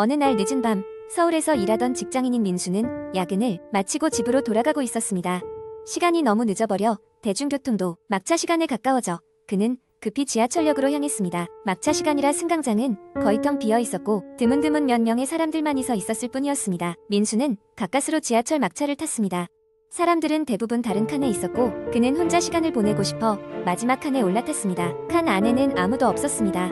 어느 날 늦은 밤 서울에서 일하던 직장인인 민수는 야근을 마치고 집으로 돌아가고 있었습니다. 시간이 너무 늦어버려 대중교통도 막차 시간에 가까워져 그는 급히 지하철역으로 향했습니다. 막차 시간이라 승강장은 거의 텅 비어 있었고 드문드문 몇 명의 사람들만이 서 있었을 뿐이었습니다. 민수는 가까스로 지하철 막차를 탔습니다. 사람들은 대부분 다른 칸에 있었고 그는 혼자 시간을 보내고 싶어 마지막 칸에 올라탔습니다. 칸 안에는 아무도 없었습니다.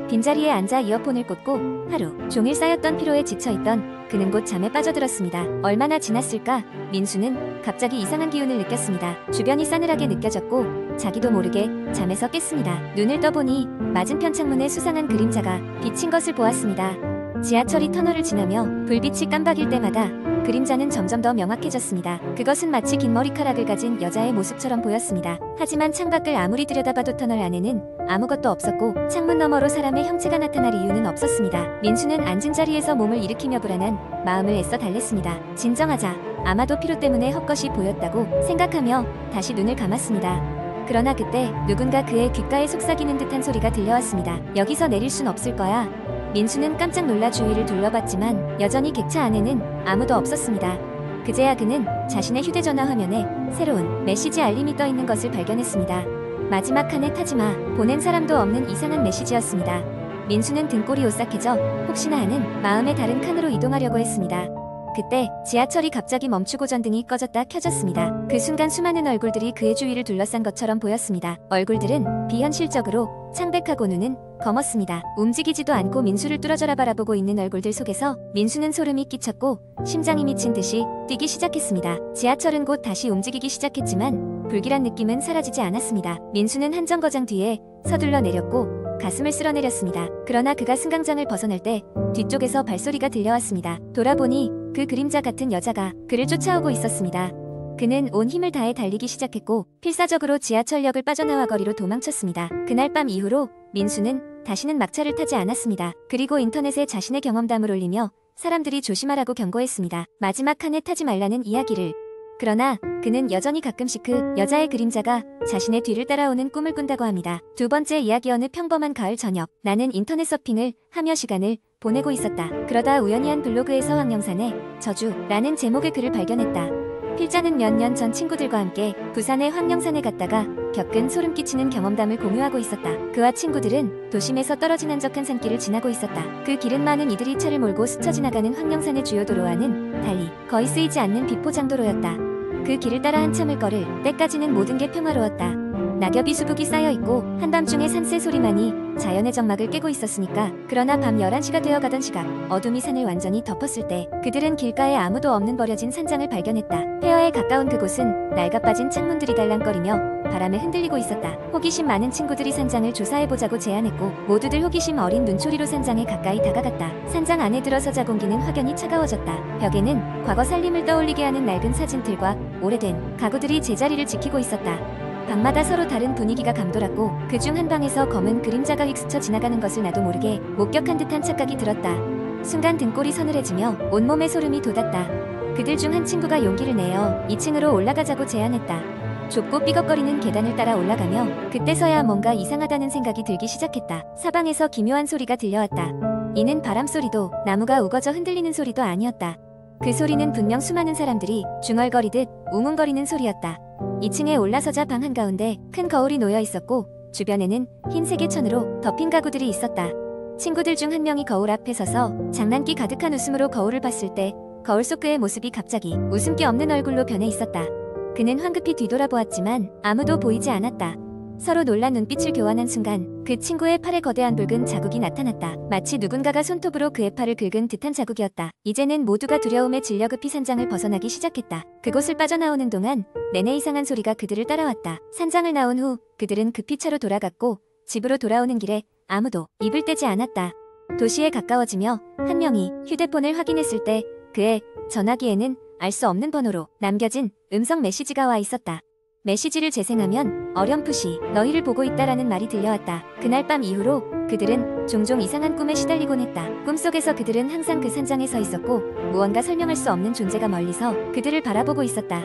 빈자리에 앉아 이어폰을 꽂고 하루 종일 쌓였던 피로에 지쳐있던 그는 곧 잠에 빠져들었습니다. 얼마나 지났을까? 민수는 갑자기 이상한 기운을 느꼈습니다. 주변이 싸늘하게 느껴졌고 자기도 모르게 잠에서 깼습니다. 눈을 떠보니 맞은편 창문에 수상한 그림자가 비친 것을 보았습니다. 지하철이 터널을 지나며 불빛이 깜박일 때마다 그림자는 점점 더 명확해졌습니다. 그것은 마치 긴 머리카락을 가진 여자의 모습처럼 보였습니다. 하지만 창밖을 아무리 들여다봐도 터널 안에는 아무것도 없었고 창문 너머로 사람의 형체가 나타날 이유는 없었습니다. 민수는 앉은 자리에서 몸을 일으키며 불안한 마음을 애써 달랬습니다. 진정하자. 아마도 피로 때문에 헛것이 보였다고 생각하며 다시 눈을 감았습니다. 그러나 그때 누군가 그의 귓가에 속삭이는 듯한 소리가 들려왔습니다. 여기서 내릴 순 없을 거야. 민수는 깜짝 놀라 주위를 둘러봤지만 여전히 객차 안에는 아무도 없었습니다. 그제야 그는 자신의 휴대전화 화면에 새로운 메시지 알림이 떠있는 것을 발견했습니다. 마지막 칸에 타지마. 보낸 사람도 없는 이상한 메시지였습니다. 민수는 등골이 오싹해져 혹시나 하는 마음에 다른 칸으로 이동하려고 했습니다. 그때 지하철이 갑자기 멈추고 전등이 꺼졌다 켜졌습니다. 그 순간 수많은 얼굴들이 그의 주위를 둘러싼 것처럼 보였습니다. 얼굴들은 비현실적으로 창백하고 눈은 검었습니다. 움직이지도 않고 민수를 뚫어져라 바라보고 있는 얼굴들 속에서 민수는 소름이 끼쳤고 심장이 미친 듯이 뛰기 시작했습니다. 지하철은 곧 다시 움직이기 시작했지만 불길한 느낌은 사라지지 않았습니다. 민수는 한 정거장 뒤에 서둘러 내렸고 가슴을 쓸어내렸습니다. 그러나 그가 승강장을 벗어날 때 뒤쪽에서 발소리가 들려왔습니다. 돌아보니 그 그림자 같은 여자가 그를 쫓아오고 있었습니다. 그는 온 힘을 다해 달리기 시작했고 필사적으로 지하철역을 빠져나와 거리로 도망쳤습니다. 그날 밤 이후로 민수는 다시는 막차를 타지 않았습니다. 그리고 인터넷에 자신의 경험담을 올리며 사람들이 조심하라고 경고했습니다. 마지막 칸에 타지 말라는 이야기를. 그러나 그는 여전히 가끔씩 그 여자의 그림자가 자신의 뒤를 따라오는 꿈을 꾼다고 합니다. 두 번째 이야기. 어느 평범한 가을 저녁 나는 인터넷 서핑을 하며 시간을 보내고 있었다. 그러다 우연히 한 블로그에서 황영산의 저주라는 제목의 글을 발견했다. 필자는 몇 년 전 친구들과 함께 부산의 황영산에 갔다가 겪은 소름 끼치는 경험담을 공유하고 있었다. 그와 친구들은 도심에서 떨어진 한적한 산길을 지나고 있었다. 그 길은 많은 이들이 차를 몰고 스쳐 지나가는 황영산의 주요 도로와는 달리 거의 쓰이지 않는 비포장도로였다. 그 길을 따라 한참을 걸을 때까지는 모든 게 평화로웠다. 낙엽이 수북이 쌓여있고 한밤중에 산새 소리만이 자연의 정막을 깨고 있었으니까. 그러나 밤 11시가 되어가던 시각 어둠이 산을 완전히 덮었을 때 그들은 길가에 아무도 없는 버려진 산장을 발견했다. 폐허에 가까운 그곳은 낡아빠진 창문들이 달랑거리며 바람에 흔들리고 있었다. 호기심 많은 친구들이 산장을 조사해보자고 제안했고 모두들 호기심 어린 눈초리로 산장에 가까이 다가갔다. 산장 안에 들어서자 공기는 확연히 차가워졌다. 벽에는 과거 살림을 떠올리게 하는 낡은 사진틀과 오래된 가구들이 제자리를 지키고 있었다. 방마다 서로 다른 분위기가 감돌았고 그중 한 방에서 검은 그림자가 휙스쳐 지나가는 것을 나도 모르게 목격한 듯한 착각이 들었다. 순간 등골이 서늘해지며 온몸에 소름이 돋았다. 그들 중 한 친구가 용기를 내어 2층으로 올라가자고 제안했다. 좁고 삐걱거리는 계단을 따라 올라가며 그때서야 뭔가 이상하다는 생각이 들기 시작했다. 사방에서 기묘한 소리가 들려왔다. 이는 바람소리도 나무가 우거져 흔들리는 소리도 아니었다. 그 소리는 분명 수많은 사람들이 중얼거리듯 웅웅거리는 소리였다. 2층에 올라서자 방 한가운데 큰 거울이 놓여 있었고 주변에는 흰색의 천으로 덮인 가구들이 있었다. 친구들 중 한 명이 거울 앞에 서서 장난기 가득한 웃음으로 거울을 봤을 때 거울 속 그의 모습이 갑자기 웃음기 없는 얼굴로 변해 있었다. 그는 황급히 뒤돌아보았지만 아무도 보이지 않았다. 서로 놀란 눈빛을 교환한 순간 그 친구의 팔에 거대한 붉은 자국이 나타났다. 마치 누군가가 손톱으로 그의 팔을 긁은 듯한 자국이었다. 이제는 모두가 두려움에 질려 급히 산장을 벗어나기 시작했다. 그곳을 빠져나오는 동안 내내 이상한 소리가 그들을 따라왔다. 산장을 나온 후 그들은 급히 차로 돌아갔고 집으로 돌아오는 길에 아무도 입을 떼지 않았다. 도시에 가까워지며 한 명이 휴대폰을 확인했을 때 그의 전화기에는 알 수 없는 번호로 남겨진 음성 메시지가 와 있었다. 메시지를 재생하면 어렴풋이 너희를 보고 있다라는 말이 들려왔다. 그날 밤 이후로 그들은 종종 이상한 꿈에 시달리곤 했다. 꿈속에서 그들은 항상 그 산장에 서 있었고 무언가 설명할 수 없는 존재가 멀리서 그들을 바라보고 있었다.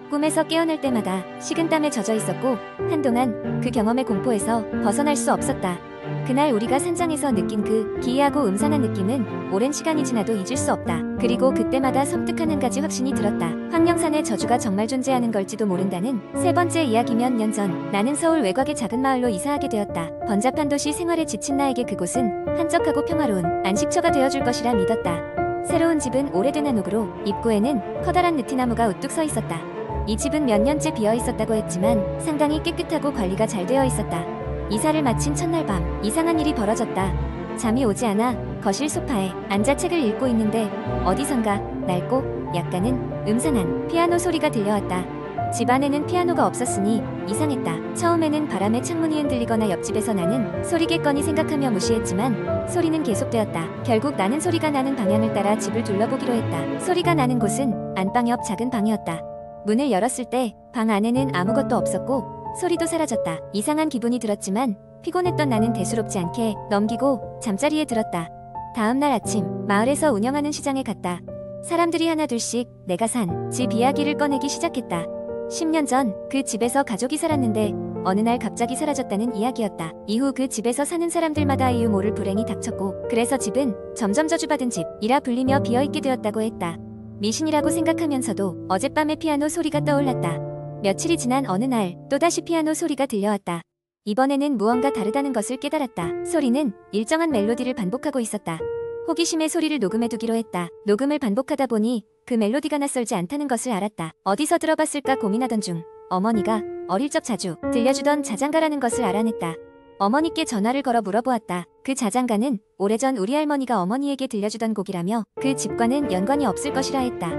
꿈에서 깨어날 때마다 식은땀에 젖어 있었고 한동안 그 경험의 공포에서 벗어날 수 없었다. 그날 우리가 산장에서 느낀 그 기이하고 음산한 느낌은 오랜 시간이 지나도 잊을 수 없다. 그리고 그때마다 섬뜩한 한 가지 확신이 들었다. 황령산의 저주가 정말 존재하는 걸지도 모른다는 세 번째 이야기. 몇 년 전 나는 서울 외곽의 작은 마을로 이사하게 되었다. 번잡한 도시 생활에 지친 나에게 그곳은 한적하고 평화로운 안식처가 되어줄 것이라 믿었다. 새로운 집은 오래된 한옥으로 입구에는 커다란 느티나무가 우뚝 서 있었다. 이 집은 몇 년째 비어 있었다고 했지만 상당히 깨끗하고 관리가 잘 되어 있었다. 이사를 마친 첫날 밤 이상한 일이 벌어졌다. 잠이 오지 않아 거실 소파에 앉아 책을 읽고 있는데 어디선가 낡고 약간은 음산한 피아노 소리가 들려왔다. 집 안에는 피아노가 없었으니 이상했다. 처음에는 바람에 창문이 흔들리거나 옆집에서 나는 소리겠거니 생각하며 무시했지만 소리는 계속되었다. 결국 나는 소리가 나는 방향을 따라 집을 둘러보기로 했다. 소리가 나는 곳은 안방 옆 작은 방이었다. 문을 열었을 때 방 안에는 아무것도 없었고 소리도 사라졌다. 이상한 기분이 들었지만 피곤했던 나는 대수롭지 않게 넘기고 잠자리에 들었다. 다음 날 아침 마을에서 운영하는 시장에 갔다. 사람들이 하나둘씩 내가 산 집 이야기를 꺼내기 시작했다. 10년 전 그 집에서 가족이 살았는데 어느 날 갑자기 사라졌다는 이야기였다. 이후 그 집에서 사는 사람들마다 이유 모를 불행이 닥쳤고 그래서 집은 점점 저주받은 집이라 불리며 비어있게 되었다고 했다. 미신이라고 생각하면서도 어젯밤에 피아노 소리가 떠올랐다. 며칠이 지난 어느 날 또다시 피아노 소리가 들려왔다. 이번에는 무언가 다르다는 것을 깨달았다. 소리는 일정한 멜로디를 반복하고 있었다. 호기심에 소리를 녹음해두기로 했다. 녹음을 반복하다 보니 그 멜로디가 낯설지 않다는 것을 알았다. 어디서 들어봤을까 고민하던 중 어머니가 어릴 적 자주 들려주던 자장가라는 것을 알아냈다. 어머니께 전화를 걸어 물어보았다. 그 자장가는 오래전 우리 할머니가 어머니에게 들려주던 곡이라며 그 집과는 연관이 없을 것이라 했다.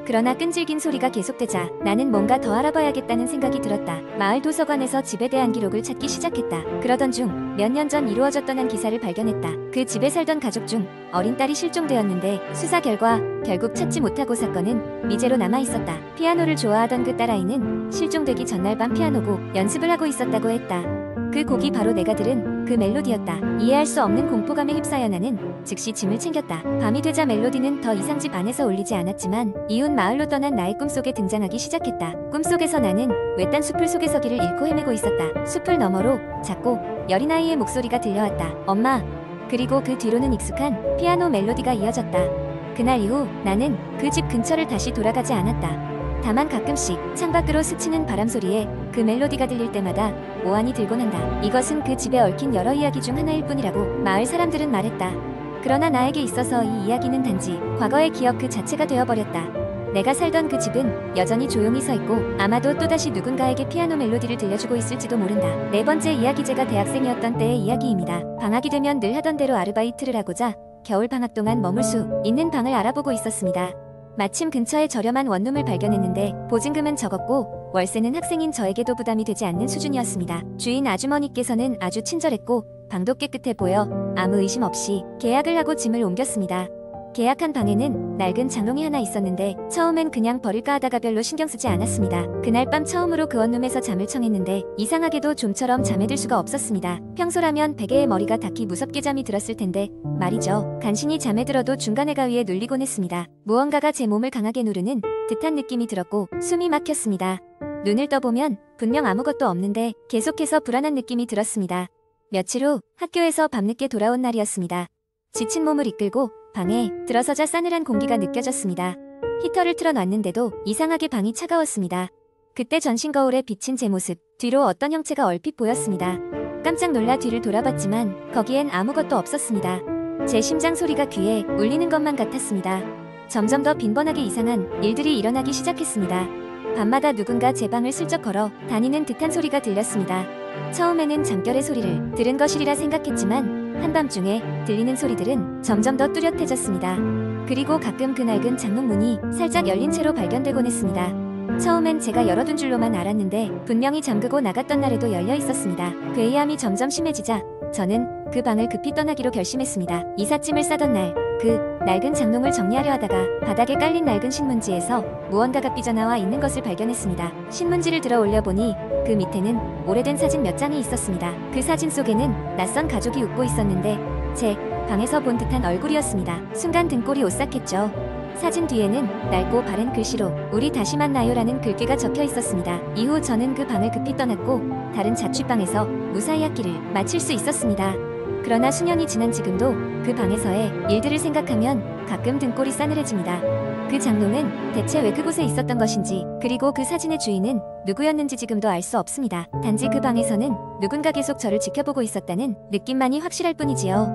그러나 끈질긴 소리가 계속되자 나는 뭔가 더 알아봐야겠다는 생각이 들었다. 마을 도서관에서 집에 대한 기록을 찾기 시작했다. 그러던 중 몇 년 전 이루어졌던 한 기사를 발견했다. 그 집에 살던 가족 중 어린 딸이 실종되었는데 수사 결과 결국 찾지 못하고 사건은 미제로 남아있었다. 피아노를 좋아하던 그 딸아이는 실종되기 전날 밤 피아노고 연습을 하고 있었다고 했다. 그 곡이 바로 내가 들은 그 멜로디였다. 이해할 수 없는 공포감에 휩싸여 나는 즉시 짐을 챙겼다. 밤이 되자 멜로디는 더 이상 집 안에서 울리지 않았지만 이웃 마을로 떠난 나의 꿈속에 등장하기 시작했다. 꿈속에서 나는 외딴 숲을 속에서 길을 잃고 헤매고 있었다. 숲을 너머로 작고 여린 아이의 목소리가 들려왔다. 엄마. 그리고 그 뒤로는 익숙한 피아노 멜로디가 이어졌다. 그날 이후 나는 그 집 근처를 다시 돌아가지 않았다. 다만 가끔씩 창밖으로 스치는 바람소리에 그 멜로디가 들릴 때마다 오한이 들곤 한다. 이것은 그 집에 얽힌 여러 이야기 중 하나일 뿐이라고 마을 사람들은 말했다. 그러나 나에게 있어서 이 이야기는 단지 과거의 기억 그 자체가 되어버렸다. 내가 살던 그 집은 여전히 조용히 서 있고 아마도 또다시 누군가에게 피아노 멜로디를 들려주고 있을지도 모른다. 네 번째 이야기. 제가 대학생이었던 때의 이야기입니다. 방학이 되면 늘 하던 대로 아르바이트를 하고자 겨울 방학 동안 머물 수 있는 방을 알아보고 있었습니다. 마침 근처에 저렴한 원룸을 발견했는데 보증금은 적었고 월세는 학생인 저에게도 부담이 되지 않는 수준이었습니다. 주인 아주머니께서는 아주 친절했고 방도 깨끗해 보여 아무 의심 없이 계약을 하고 짐을 옮겼습니다. 계약한 방에는 낡은 장롱이 하나 있었는데 처음엔 그냥 버릴까 하다가 별로 신경 쓰지 않았습니다. 그날 밤 처음으로 그 원룸에서 잠을 청했는데 이상하게도 좀처럼 잠에 들 수가 없었습니다. 평소라면 베개에 머리가 닿기 무섭게 잠이 들었을 텐데 말이죠. 간신히 잠에 들어도 중간에 가위에 눌리곤 했습니다. 무언가가 제 몸을 강하게 누르는 듯한 느낌이 들었고 숨이 막혔습니다. 눈을 떠보면 분명 아무것도 없는데 계속해서 불안한 느낌이 들었습니다. 며칠 후 학교에서 밤늦게 돌아온 날이었습니다. 지친 몸을 이끌고 방에 들어서자 싸늘한 공기가 느껴졌습니다. 히터를 틀어놨는데도 이상하게 방이 차가웠습니다. 그때 전신 거울에 비친 제 모습, 뒤로 어떤 형체가 얼핏 보였습니다. 깜짝 놀라 뒤를 돌아봤지만 거기엔 아무것도 없었습니다. 제 심장 소리가 귀에 울리는 것만 같았습니다. 점점 더 빈번하게 이상한 일들이 일어나기 시작했습니다. 밤마다 누군가 제 방을 슬쩍 걸어 다니는 듯한 소리가 들렸습니다. 처음에는 잠결의 소리를 들은 것이리라 생각했지만 한밤중에 들리는 소리들은 점점 더 뚜렷해졌습니다. 그리고 가끔 그 낡은 장롱문이 살짝 열린 채로 발견되곤 했습니다. 처음엔 제가 열어둔 줄로만 알았는데 분명히 잠그고 나갔던 날에도 열려 있었습니다. 괴이함이 점점 심해지자 저는 그 방을 급히 떠나기로 결심했습니다. 이삿짐을 싸던 날 그 낡은 장롱을 정리하려 하다가 바닥에 깔린 낡은 신문지에서 무언가가 삐져나와 있는 것을 발견했습니다. 신문지를 들어 올려보니 그 밑에는 오래된 사진 몇 장이 있었습니다. 그 사진 속에는 낯선 가족이 웃고 있었는데 제 방에서 본 듯한 얼굴이었습니다. 순간 등골이 오싹했죠. 사진 뒤에는 낡고 바른 글씨로 "우리 다시 만나요" 라는 글귀가 적혀 있었습니다. 이후 저는 그 방을 급히 떠났고 다른 자취방에서 무사히 학기를 마칠 수 있었습니다. 그러나 수년이 지난 지금도 그 방에서의 일들을 생각하면 가끔 등골이 싸늘해집니다. 그 장롱은 대체 왜 그곳에 있었던 것인지, 그리고 그 사진의 주인은 누구였는지 지금도 알 수 없습니다. 단지 그 방에서는 누군가 계속 저를 지켜보고 있었다는 느낌만이 확실할 뿐이지요.